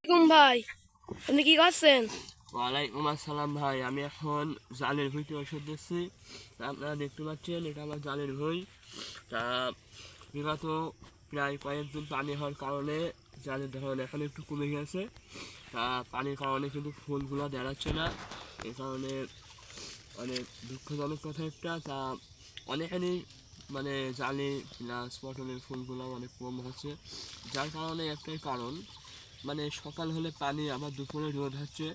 ভাই আপনি কি করছেন? ওয়ালাইকুম আসসালাম ভাই, আমি এখন জালের ভুঁইতে ওষুধ দিচ্ছি। আপনারা দেখতে পাচ্ছেন এটা আমার জালের ভুঁই। তা বিগত প্রায় কয়েকদিন পানি হওয়ার কারণে জালের ধরন এখন একটু কমে গেছে। তা পানির কারণে কিন্তু ফুলগুলো দাঁড়াচ্ছে না, এই কারণে অনেক দুঃখজনক কথা একটা। তা অনেকখানি মানে জালে প্লাস পটলের ফুলগুলো অনেক কম হচ্ছে, যার কারণে একটাই কারণ, মানে সকাল হলে পানি, আবার দুপুরে রোদ হচ্ছে,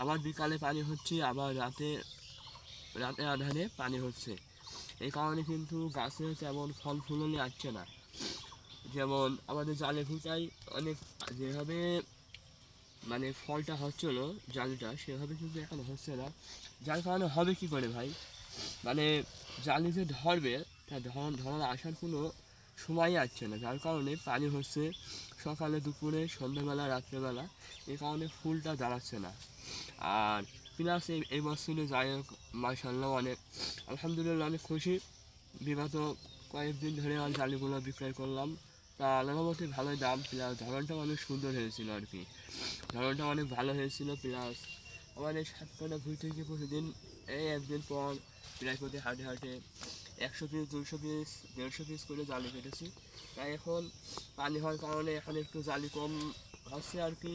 আবার বিকালে পানি হচ্ছে, আবার রাতে রাতে আধারে পানি হচ্ছে। এই কারণে কিন্তু গাছে তেমন ফল ফুললে আসছে না। যেমন আমাদের জালে ফুটাই অনেক যেভাবে মানে ফলটা হচ্ছিল জালিটা, সেভাবে কিন্তু এখন হচ্ছে না। যার কারণে হবে কি করে ভাই, মানে জালি যে ধরবে তা ধরার আসার কোনো সময় আসছে না, যার কারণে পানি হচ্ছে সকালে, দুপুরে, সন্ধ্যাবেলা, রাত্রেবেলা। এই কারণে ফুলটা দাঁড়াচ্ছে না। আর প্লাস এই বছরে যাই হোক মাশাআল্লাহ অনেক আলহামদুলিল্লাহ অনেক খুশি। বিগত কয়েকদিন ধরে আর জালিগুলো বিক্রয় করলাম, তা আল্লাহর মধ্যে ভালোই দাম, প্লাস ধরনটা অনেক সুন্দর হয়েছিল আর কি। ধরনটা অনেক ভালো হয়েছিল, প্লাস আমার এই সাতটা ভুঁই থেকে প্রতিদিন এই একদিন পর প্রায় প্রতি হাটে হাটে 100 পিস, 200 পিস, 150 পিস করে জালি কেটেছি। তাই এখন পানি হওয়ার কারণে এখন একটু জালি কম হচ্ছে আর কি।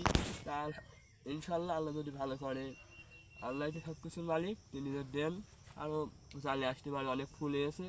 তার ইনশাল্লাহ আল্লাহ যদি ভালো করে, আল্লাহ তো সব কিছুর মালিক, তিনি যদি দেন আরও জালে আসতে পারে, অনেক ফুল এসে।